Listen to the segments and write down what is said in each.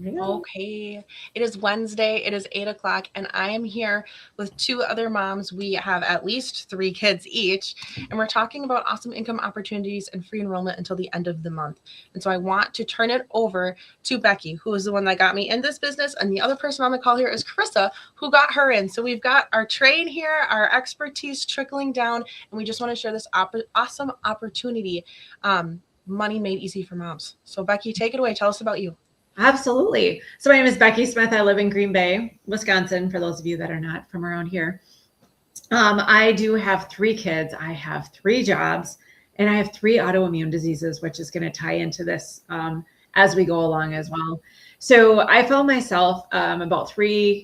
Okay. It is Wednesday. It is 8 o'clock, and I am here with two other moms. We have at least three kids each, and we're talking about awesome income opportunities and free enrollment until the end of the month. And so I want to turn it over to Becky, who is the one that got me in this business, and the other person on the call here is Carissa, who got her in. So we've got our trade here, our expertise trickling down, and we just want to share this awesome opportunity. Money made easy for moms. So Becky, take it away. Tell us about you. Absolutely. So my name is Becky Smith. I live in Green Bay, Wisconsin, for those of you that are not from around here. I do have three kids. I have three jobs, and I have three autoimmune diseases, which is going to tie into this as we go along as well. So I found myself about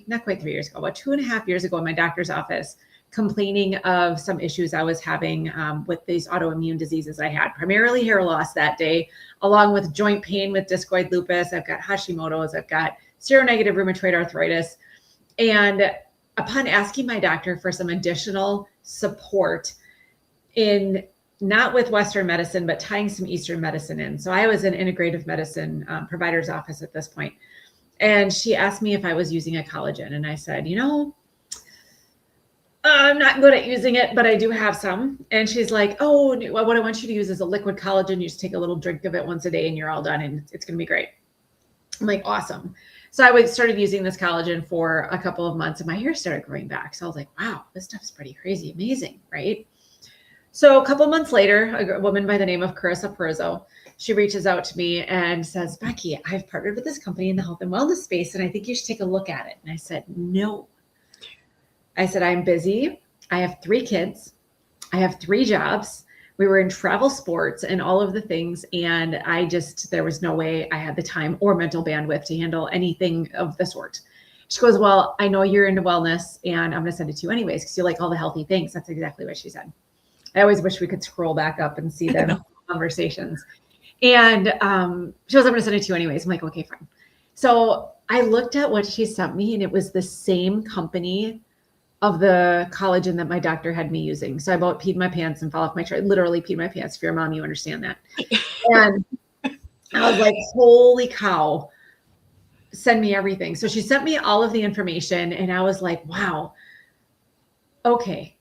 not quite 3 years ago, about 2.5 years ago in my doctor's office, complaining of some issues I was having with these autoimmune diseases I had, primarily hair loss that day, along with joint pain with discoid lupus. I've got Hashimoto's, I've got seronegative rheumatoid arthritis. And upon asking my doctor for some additional support in not with Western medicine, but tying some Eastern medicine in. So I was in integrative medicine provider's office at this point. And she asked me if I was using a collagen. And I said, I'm not good at using it, but I do have some. And she's like, oh, what I want you to use is a liquid collagen. You just take a little drink of it once a day and you're all done and it's going to be great. I'm like, awesome. So I started using this collagen for a couple of months and my hair started growing back. So I was like, wow, this stuff's pretty crazy, amazing, right? So a couple of months later, a woman by the name of Carissa Perzo, she reaches out to me and says, Becky, I've partnered with this company in the health and wellness space, and I think you should take a look at it. And I said, no. I said, I'm busy. I have three kids. I have three jobs. We were in travel sports and all of the things. And there was no way I had the time or mental bandwidth to handle anything of the sort. She goes, well, I know you're into wellness and I'm going to send it to you anyways, because you like all the healthy things. That's exactly what she said. I always wish we could scroll back up and see the conversations. And she goes, I'm going to send it to you anyways. I'm like, okay, fine. So I looked at what she sent me and it was the same company of the collagen that my doctor had me using. So I about peed my pants and fell off my chair. Literally peed my pants. If you're a mom, you understand that. And I was like, holy cow, send me everything. So she sent me all of the information and I was like, wow, okay,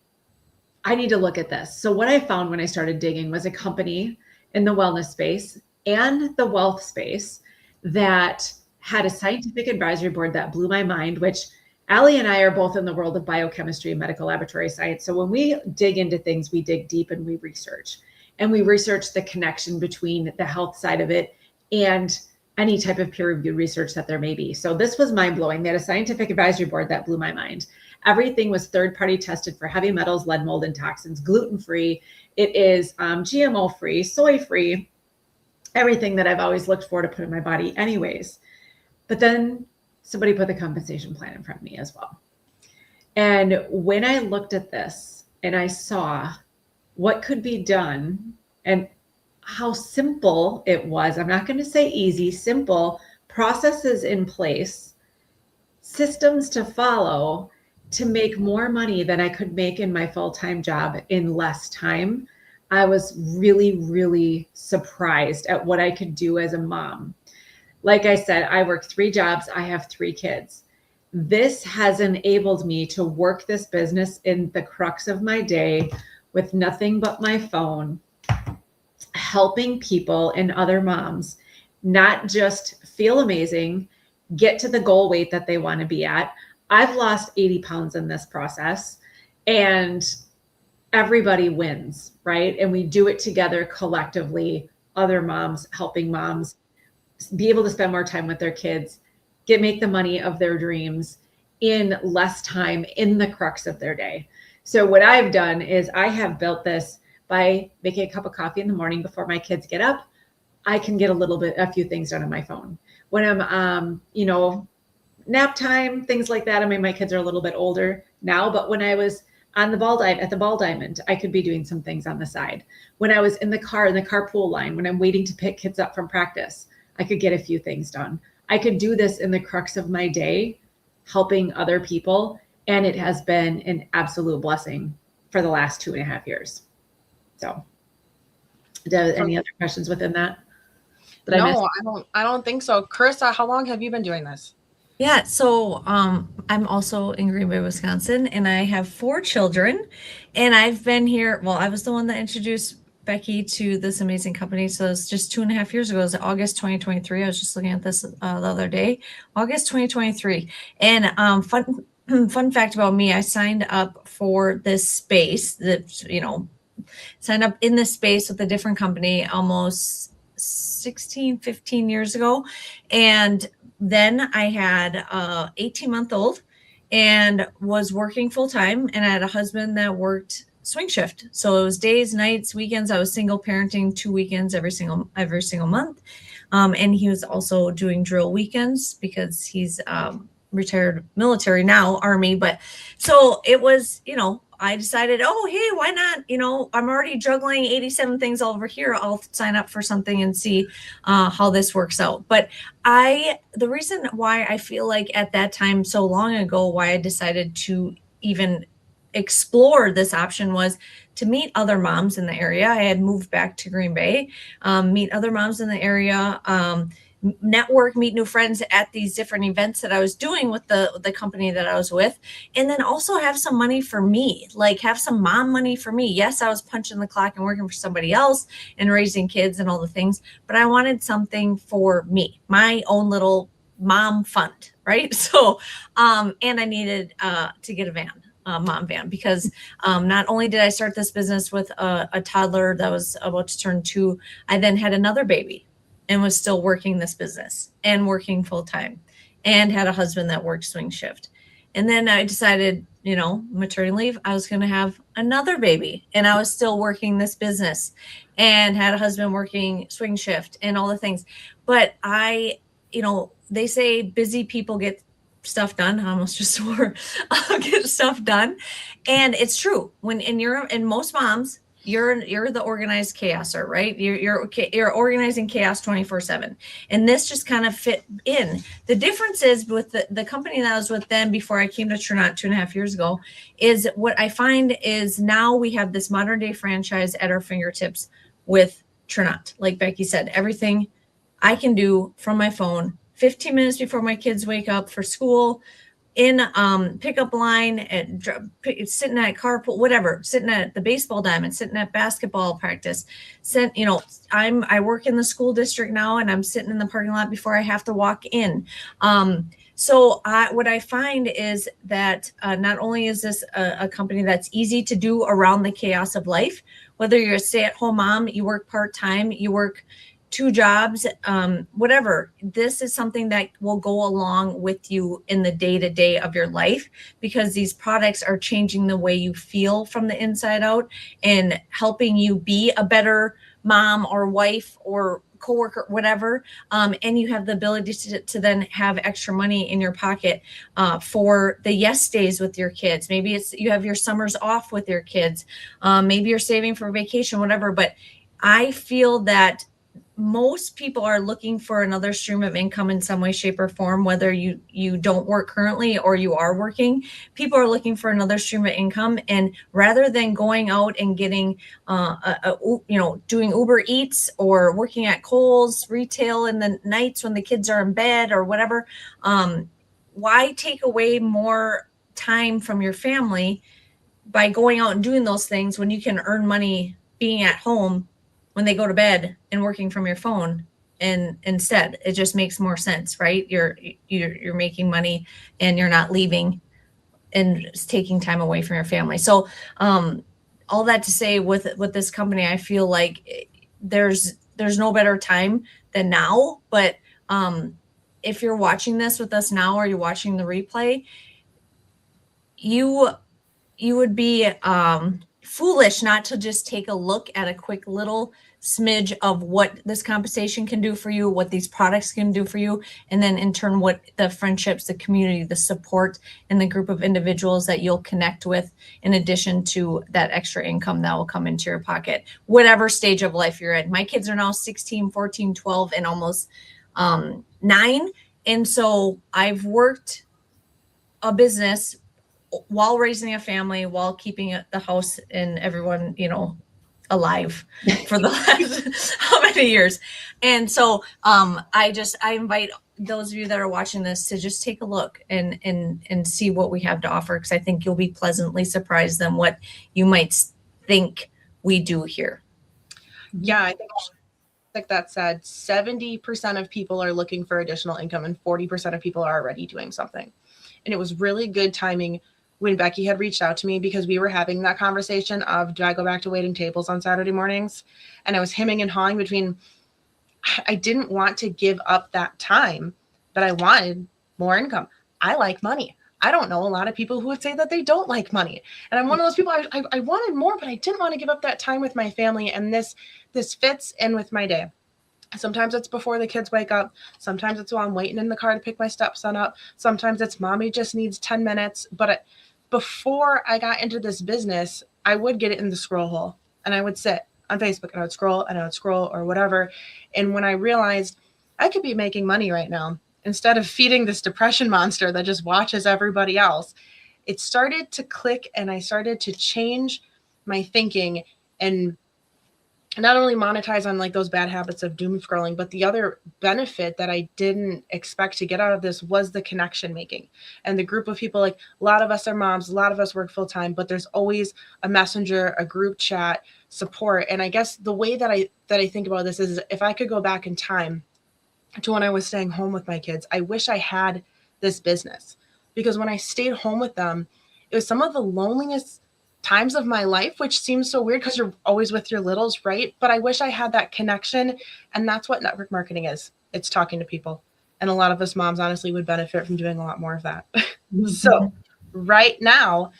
I need to look at this. So what I found when I started digging was a company in the wellness space and the wealth space that had a scientific advisory board that blew my mind, which Allie and I are both in the world of biochemistry and medical laboratory science. So when we dig into things, we dig deep and we research. And we research the connection between the health side of it and any type of peer-reviewed research that there may be. So this was mind-blowing. They had a scientific advisory board that blew my mind. Everything was third-party tested for heavy metals, lead, mold, and toxins, gluten-free. It is GMO-free, soy-free, everything that I've always looked for to put in my body anyways. But then somebody put the compensation plan in front of me as well. And when I looked at this and I saw what could be done and how simple it was, I'm not going to say easy, simple, processes in place, systems to follow to make more money than I could make in my full-time job in less time, I was really, really surprised at what I could do as a mom. Like I said, I work three jobs. I have three kids. This has enabled me to work this business in the crux of my day with nothing but my phone, helping people and other moms not just feel amazing, get to the goal weight that they want to be at. I've lost 80 pounds in this process and everybody wins, right? And we do it together collectively, other moms, helping moms be able to spend more time with their kids, make the money of their dreams in less time in the crux of their day. So what I've done is I have built this by making a cup of coffee in the morning before my kids get up. I can get a few things done on my phone. When I'm, nap time, things like that. I mean, my kids are a little bit older now, but when I was at the Ball Diamond, I could be doing some things on the side. When I was in the carpool line, when I'm waiting to pick kids up from practice, I could get a few things done. I could do this in the crux of my day, helping other people. And it has been an absolute blessing for the last 2.5 years. So any other questions within that? Did I miss? No, I don't think so. Carissa, how long have you been doing this? Yeah, so I'm also in Green Bay, Wisconsin, and I have 4 children. And I've been here. Well, I was the one that introduced Becky to this amazing company. So it's just 2.5 years ago. It was August 2023. I was just looking at this the other day, August 2023. And fun fact about me, I signed up for this space that signed up in this space with a different company almost 15 years ago. And then I had a 18-month-old and was working full time, and I had a husband that worked swing shift. So it was days, nights, weekends. I was single parenting 2 weekends every single month. And he was also doing drill weekends because he's retired military now, Army. But so it was, I decided, oh, hey, why not? I'm already juggling 87 things over here. I'll sign up for something and see how this works out. But the reason why I feel like at that time, so long ago, why I decided to even explore this option was to meet other moms in the area. I had moved back to Green Bay, meet other moms in the area, network, meet new friends at these different events that I was doing with the company that I was with, and then also have some money for me, like have some mom money for me. Yes, I was punching the clock and working for somebody else and raising kids and all the things, but I wanted something for me, my own little mom fund, right? So, and I needed to get a van. Mom van, because not only did I start this business with a toddler that was about to turn 2, I then had another baby and was still working this business and working full time and had a husband that worked swing shift. And then I decided, maternity leave, I was going to have another baby, and I was still working this business and had a husband working swing shift and all the things. But they say busy people get stuff done. I almost just swore, get stuff done. And it's true. And most moms, you're the organized chaoser, right? You're organizing chaos 24/7. And this just kind of fit in. The difference is with the company that I was with then before I came to Trinot 2.5 years ago, is what I find is now we have this modern day franchise at our fingertips with Trinot. Like Becky said, everything I can do from my phone 15 minutes before my kids wake up for school, in pickup line, and sitting at carpool, whatever, sitting at the baseball diamond, sitting at basketball practice. I work in the school district now, and I'm sitting in the parking lot before I have to walk in. So what I find is that not only is this a company that's easy to do around the chaos of life, whether you're a stay-at-home mom, you work part-time, you work 2 jobs, whatever, this is something that will go along with you in the day-to-day of your life, because these products are changing the way you feel from the inside out and helping you be a better mom or wife or coworker, whatever. And you have the ability to then have extra money in your pocket for the yes days with your kids. Maybe you have your summers off with your kids. Maybe you're saving for vacation, whatever. But I feel that most people are looking for another stream of income in some way, shape, or form, whether you don't work currently or you are working. People are looking for another stream of income, and rather than going out and getting doing Uber Eats or working at Kohl's retail in the nights when the kids are in bed or whatever, why take away more time from your family by going out and doing those things when you can earn money being at home when they go to bed and working from your phone? And instead, it just makes more sense, right? You're making money and you're not leaving and taking time away from your family. So all that to say, with this company, I feel like there's no better time than now. But if you're watching this with us now, or you're watching the replay, you would be foolish not to just take a look at a quick little smidge of what this compensation can do for you, what these products can do for you, and then in turn what the friendships, the community, the support, and the group of individuals that you'll connect with, in addition to that extra income that will come into your pocket, whatever stage of life you're in. My kids are now 16, 14, 12, and almost 9. And so I've worked a business while raising a family, while keeping the house and everyone, alive for the last how many years. And so I invite those of you that are watching this to just take a look and see what we have to offer, because I think you'll be pleasantly surprised than what you might think we do here. Yeah, I think like that said, 70% of people are looking for additional income and 40% of people are already doing something. And it was really good timing when Becky had reached out to me, because we were having that conversation of, do I go back to waiting tables on Saturday mornings? And I was hemming and hawing between, I didn't want to give up that time, but I wanted more income. I like money. I don't know a lot of people who would say that they don't like money. And I'm one of those people, I wanted more, but I didn't want to give up that time with my family. And this fits in with my day. Sometimes it's before the kids wake up. Sometimes it's while I'm waiting in the car to pick my stepson up. Sometimes it's mommy just needs 10 minutes. But before I got into this business, I would get it in the scroll hole and I would sit on Facebook and I would scroll or whatever. And when I realized I could be making money right now, instead of feeding this depression monster that just watches everybody else, it started to click and I started to change my thinking and not only monetize on like those bad habits of doom scrolling, but the other benefit that I didn't expect to get out of this was the connection making and the group of people. Like a lot of us are moms, a lot of us work full time, but there's always a messenger, a group chat, support. And I guess the way that I think about this is, if I could go back in time to when I was staying home with my kids, I wish I had this business, because when I stayed home with them, it was some of the loneliest times of my life, which seems so weird because you're always with your littles, right? But I wish I had that connection. And that's what network marketing is. It's talking to people. And a lot of us moms honestly would benefit from doing a lot more of that. So right now,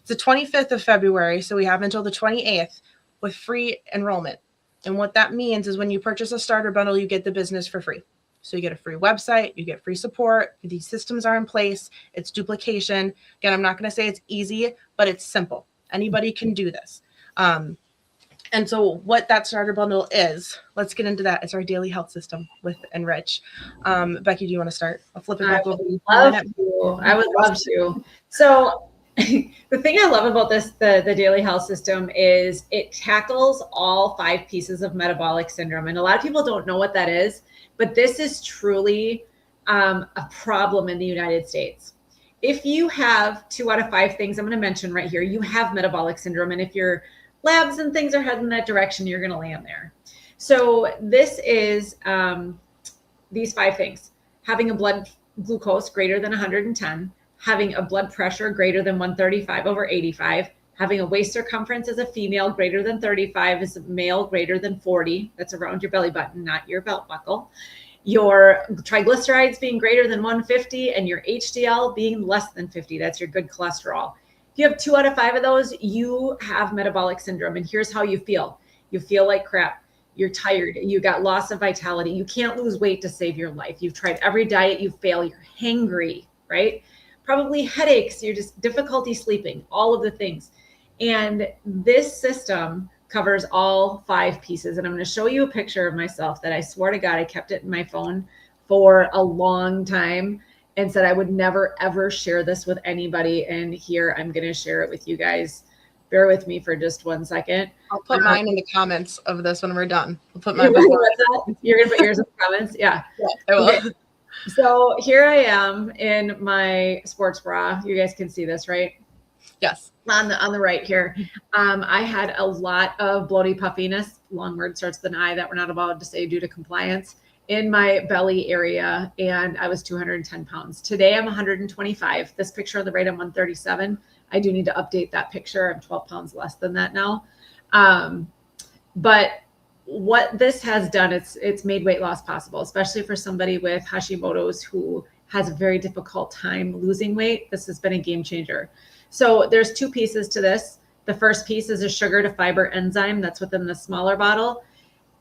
it's the 25th of February. So we have until the 28th with free enrollment. And what that means is when you purchase a starter bundle, you get the business for free. So you get a free website, you get free support. These systems are in place. It's duplication. Again, I'm not going to say it's easy, but it's simple. Anybody can do this. And so what that starter bundle is, let's get into that. It's our daily health system with Enrich. Becky, do you want to start? I'll flip it back over. I would love to. So the thing I love about this, the daily health system, is it tackles all 5 pieces of metabolic syndrome. And a lot of people don't know what that is, but this is truly a problem in the United States. If you have 2 out of 5 things I'm going to mention right here, you have metabolic syndrome. And if your labs and things are heading that direction, you're going to land there. So this is these 5 things: having a blood glucose greater than 110, having a blood pressure greater than 135/85, having a waist circumference as a female greater than 35, as a male greater than 40. That's around your belly button, not your belt buckle. Your triglycerides being greater than 150 and your HDL being less than 50. That's your good cholesterol. If you have 2 out of 5 of those, you have metabolic syndrome. And here's how you feel. You feel like crap. You're tired. You got loss of vitality. You can't lose weight to save your life. You've tried every diet. You fail. You're hangry, right? Probably headaches. You're just difficulty sleeping, all of the things. And this system covers all 5 pieces. And I'm going to show you a picture of myself that I swear to God, I kept it in my phone for a long time and said I would never, ever share this with anybody. And here I'm going to share it with you guys. Bear with me for just 1 second. I'll put mine in the comments of this when we're done. I'll put mine. You're going to put yours in the comments? Yeah. I will. Okay. So here I am in my sports bra. You guys can see this, right? Yes. On the right here. I had a lot of bloaty puffiness, long word starts with an I that we're not allowed to say due to compliance, in my belly area, and I was 210 pounds. Today I'm 125. This picture on the right, I'm 137. I do need to update that picture. I'm 12 pounds less than that now. But what this has done, it's made weight loss possible, especially for somebody with Hashimoto's who has a very difficult time losing weight. This has been a game changer. So there's 2 pieces to this. The first piece is a sugar to fiber enzyme that's within the smaller bottle.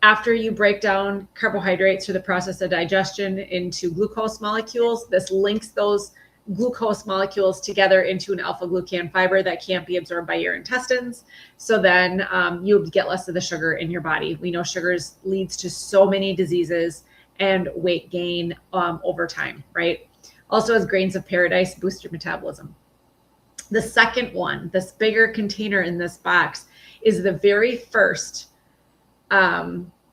After you break down carbohydrates through the process of digestion into glucose molecules, this links those glucose molecules together into an alpha glucan fiber that can't be absorbed by your intestines. So then you get less of the sugar in your body. We know sugars leads to so many diseases and weight gain over time, right? Also, as grains of paradise, boost your metabolism. The second one, this bigger container in this box, is the very first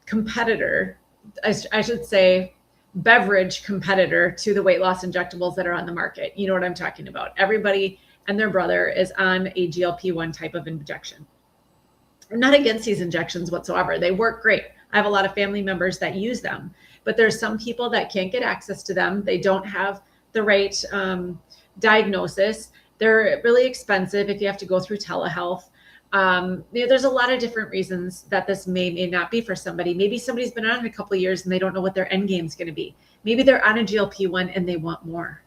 competitor, I should say, beverage competitor to the weight loss injectables that are on the market. You know what I'm talking about. Everybody and their brother is on a GLP-1 type of injection. I'm not against these injections whatsoever. They work great. I have a lot of family members that use them, but there's some people that can't get access to them. They don't have the right diagnosis. They're really expensive if you have to go through telehealth. There's a lot of different reasons that this may not be for somebody. Maybe somebody's been on it a couple of years and they don't know what their end game is going to be. Maybe they're on a GLP-1 and they want more.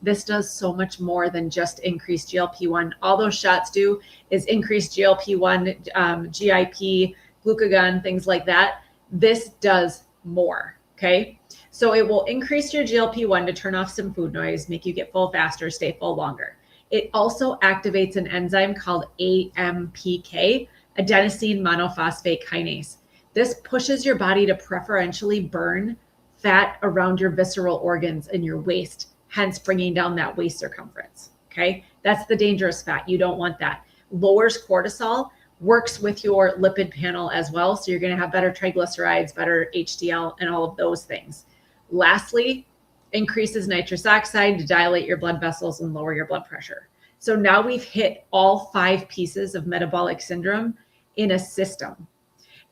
This does so much more than just increase GLP-1. All those shots do is increase GLP-1, GIP, glucagon, things like that. This does more, okay? So it will increase your GLP-1 to turn off some food noise, make you get full faster, stay full longer. It also activates an enzyme called AMPK, adenosine monophosphate kinase. This pushes your body to preferentially burn fat around your visceral organs in your waist, hence bringing down that waist circumference, okay? That's the dangerous fat. You don't want that. Lowers cortisol, works with your lipid panel as well, so you're going to have better triglycerides, better HDL, and all of those things. Lastly, increases nitrous oxide to dilate your blood vessels and lower your blood pressure. So now we've hit all 5 pieces of metabolic syndrome in a system.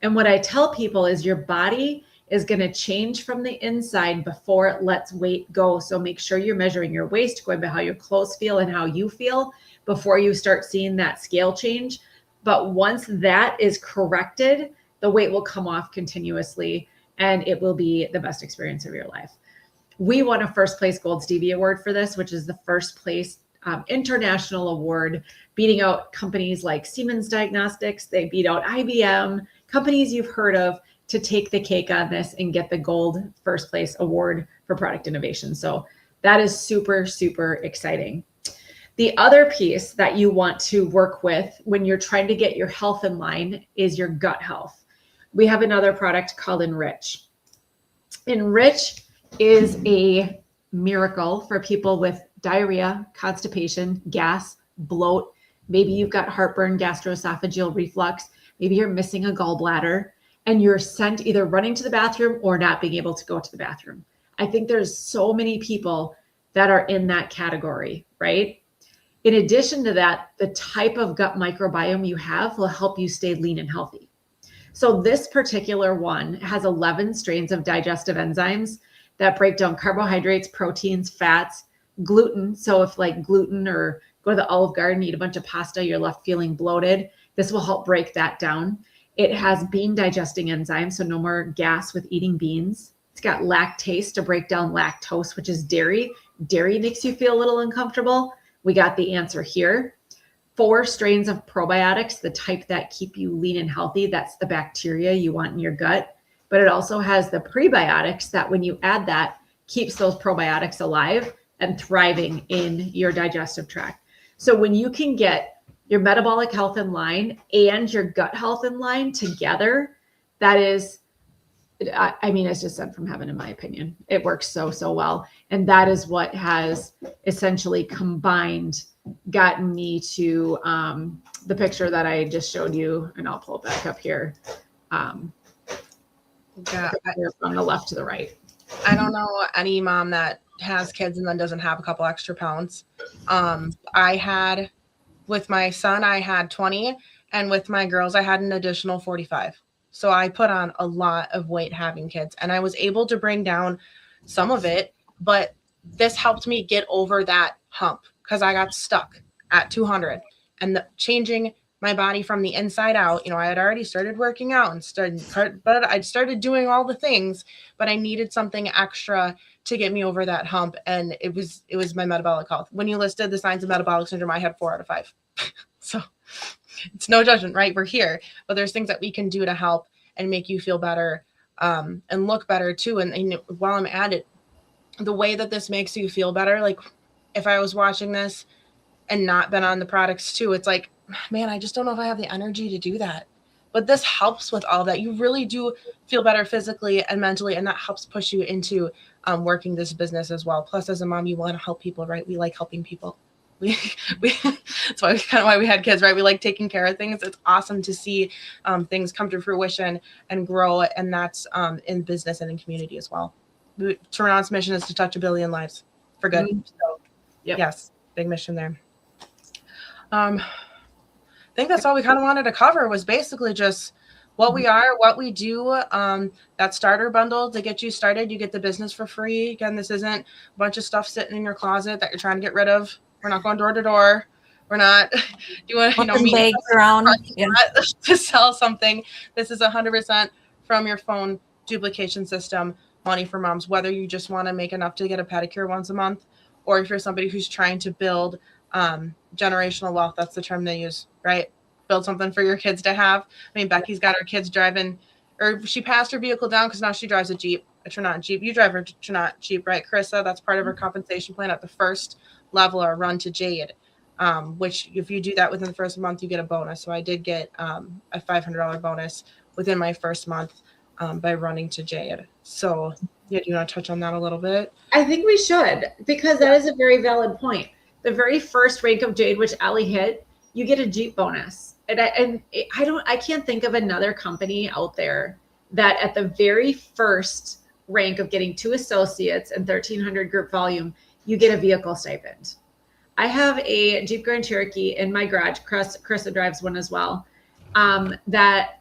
And what I tell people is your body is going to change from the inside before it lets weight go. So make sure you're measuring your waist, going by how your clothes feel and how you feel before you start seeing that scale change. But once that is corrected, the weight will come off continuously and it will be the best experience of your life. We won a first place Gold Stevie Award for this, which is the first place international award, beating out companies like Siemens Diagnostics. They beat out IBM, companies you've heard of, to take the cake on this and get the gold first place award for product innovation. So that is super, super exciting. The other piece that you want to work with when you're trying to get your health in line is your gut health. We have another product called Enrich. Enrich is a miracle for people with diarrhea, constipation, gas, bloat. Maybe you've got heartburn, gastroesophageal reflux. Maybe you're missing a gallbladder and you're sent either running to the bathroom or not being able to go to the bathroom. I think there's so many people that are in that category, right? In addition to that, the type of gut microbiome you have will help you stay lean and healthy. So this particular one has 11 strains of digestive enzymes that break down carbohydrates, proteins, fats, gluten. So if like gluten, or go to the Olive Garden, eat a bunch of pasta, you're left feeling bloated, this will help break that down. It has bean digesting enzymes, so no more gas with eating beans. It's got lactase to break down lactose, which is dairy. Dairy makes you feel a little uncomfortable. We got the answer here. 4 strains of probiotics, the type that keep you lean and healthy. That's the bacteria you want in your gut. But it also has the prebiotics that when you add that, keeps those probiotics alive and thriving in your digestive tract. So when you can get your metabolic health in line and your gut health in line together, that is, I mean, it's just sent from heaven, in my opinion. It works so, so well. And that is what has essentially combined, gotten me to the picture that I just showed you, and I'll pull it back up here. Yeah, From the left to the right. I don't know any mom that has kids and then doesn't have a couple extra pounds. I had, with my son, I had 20, and with my girls, I had an additional 45. So I put on a lot of weight having kids, and I was able to bring down some of it, but this helped me get over that hump because I got stuck at 200, and changing my body from the inside out. You know, I had already started working out but I'd started doing all the things, but I needed something extra to get me over that hump. And it was my metabolic health. When you listed the signs of metabolic syndrome, I had 4 out of 5. So it's no judgment, right? We're here, but there's things that we can do to help and make you feel better, and look better too. And while I'm at it, the way that this makes you feel better, like if I was watching this and not been on the products too, it's like, man, I just don't know if I have the energy to do that. But this helps with all that. You really do feel better physically and mentally, and that helps push you into working this business as well. Plus, as a mom, you want to help people, right? We like helping people. we that's why kind of why we had kids, right? We like taking care of things. It's awesome to see things come to fruition and grow, and that's in business and in community as well. Toronto's mission is to touch 1 billion lives for good. So yes, big mission there. I think that's all we kind of wanted to cover, was basically just what we are, what we do. That starter bundle to get you started. You get the business for free. Again, this isn't a bunch of stuff sitting in your closet that you're trying to get rid of. We're not going door to door. We're not doing bags around to sell something. This is 100% from your phone duplication system. Money for moms, whether you just want to make enough to get a pedicure once a month, or if you're somebody who's trying to build generational wealth. That's the term they use, right? Build something for your kids to have. I mean, Becky's got her kids driving, or she passed her vehicle down because now she drives a Jeep, a Trinot Jeep. You drive a Trinot Jeep, right, Carissa? That's part of her compensation plan at the first level, or run to Jade, which if you do that within the first month, you get a bonus. So I did get a $500 bonus within my first month by running to Jade. So yeah, do you want to touch on that a little bit? I think we should, because that is a very valid point. The very first rank of Jade, which Allie hit, you get a Jeep bonus. And I can't think of another company out there that at the very first rank of getting 2 associates and 1,300 group volume, you get a vehicle stipend. I have a Jeep Grand Cherokee in my garage. Carissa drives one as well. That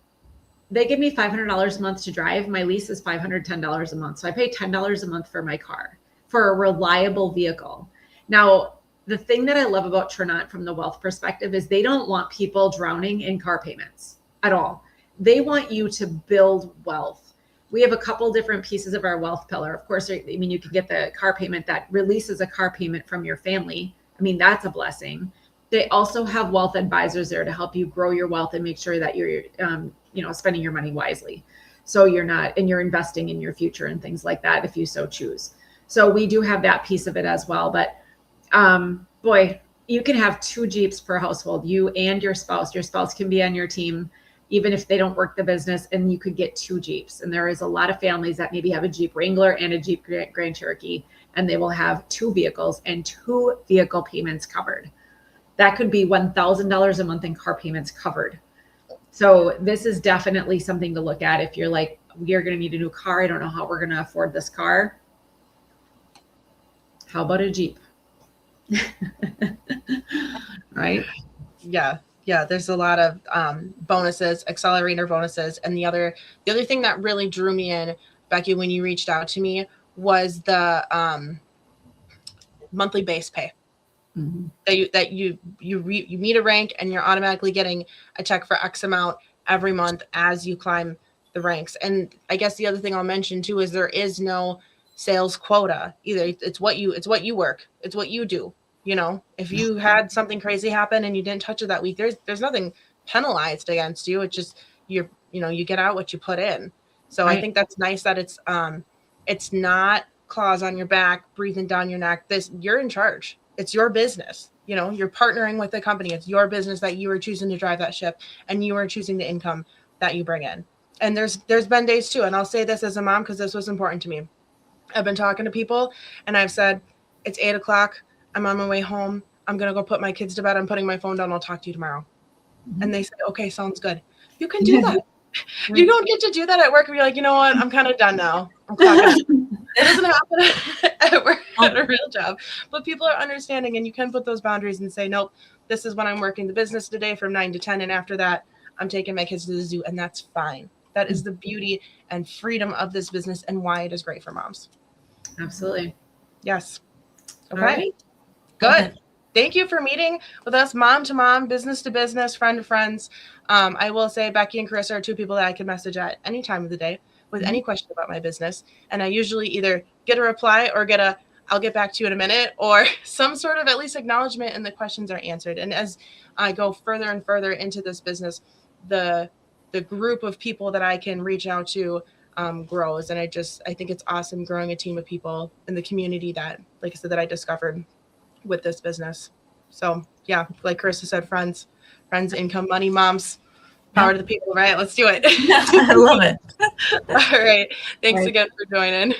they give me $500 a month to drive. My lease is $510 a month. So I pay $10 a month for my car, for a reliable vehicle. Now, the thing that I love about Trinot from the wealth perspective is they don't want people drowning in car payments at all. They want you to build wealth. We have a couple different pieces of our wealth pillar. Of course, I mean, you can get the car payment that releases a car payment from your family. I mean, that's a blessing. They also have wealth advisors there to help you grow your wealth and make sure that you're, spending your money wisely. So you're investing in your future and things like that if you so choose. So we do have that piece of it as well. But boy, you can have 2 Jeeps per household, you and your spouse. Your spouse can be on your team, even if they don't work the business, and you could get 2 Jeeps. And there is a lot of families that maybe have a Jeep Wrangler and a Jeep Grand Cherokee, and they will have 2 vehicles and 2 vehicle payments covered. That could be $1,000 a month in car payments covered. So this is definitely something to look at. If you're like, we're going to need a new car, I don't know how we're going to afford this car. How about a Jeep? Right? Yeah. There's a lot of bonuses, accelerator bonuses. And the other thing that really drew me in, Becky, when you reached out to me, was the monthly base pay. Mm-hmm. That you meet a rank and you're automatically getting a check for X amount every month as you climb the ranks. And I guess the other thing I'll mention too is there is no sales quota either. It's what you work. It's what you do. If you had something crazy happen and you didn't touch it that week, there's nothing penalized against you. It's just you get out what you put in. So right. I think that's nice that it's not claws on your back, breathing down your neck. You're in charge. It's your business. You're partnering with the company. It's your business that you are choosing to drive that ship, and you are choosing the income that you bring in. And there's been days too, and I'll say this as a mom because this was important to me. I've been talking to people and I've said, it's 8:00. I'm on my way home. I'm going to go put my kids to bed. I'm putting my phone down. I'll talk to you tomorrow. Mm-hmm. And they say, okay, sounds good. You can do that. You don't get to do that at work. You're like, you know what? I'm kind of done now. It doesn't happen at work at a real job, but people are understanding, and you can put those boundaries and say, nope, this is when I'm working the business today from 9 to 10. And after that, I'm taking my kids to the zoo, and that's fine. That is the beauty and freedom of this business and why it is great for moms. Absolutely. Yes. Okay. All right. Good. Okay. Thank you for meeting with us, mom to mom, business to business, friend to friends. I will say Becky and Carissa are 2 people that I can message at any time of the day with any question about my business. And I usually either get a reply or I'll get back to you in a minute, or some sort of at least acknowledgement, and the questions are answered. And as I go further and further into this business, the group of people that I can reach out to grows. And I think it's awesome growing a team of people in the community that, like I said, that I discovered with this business. So yeah, like Carissa said, friends, income, money, moms, power to the people, right? Let's do it. I love it. All right. Thanks again for joining.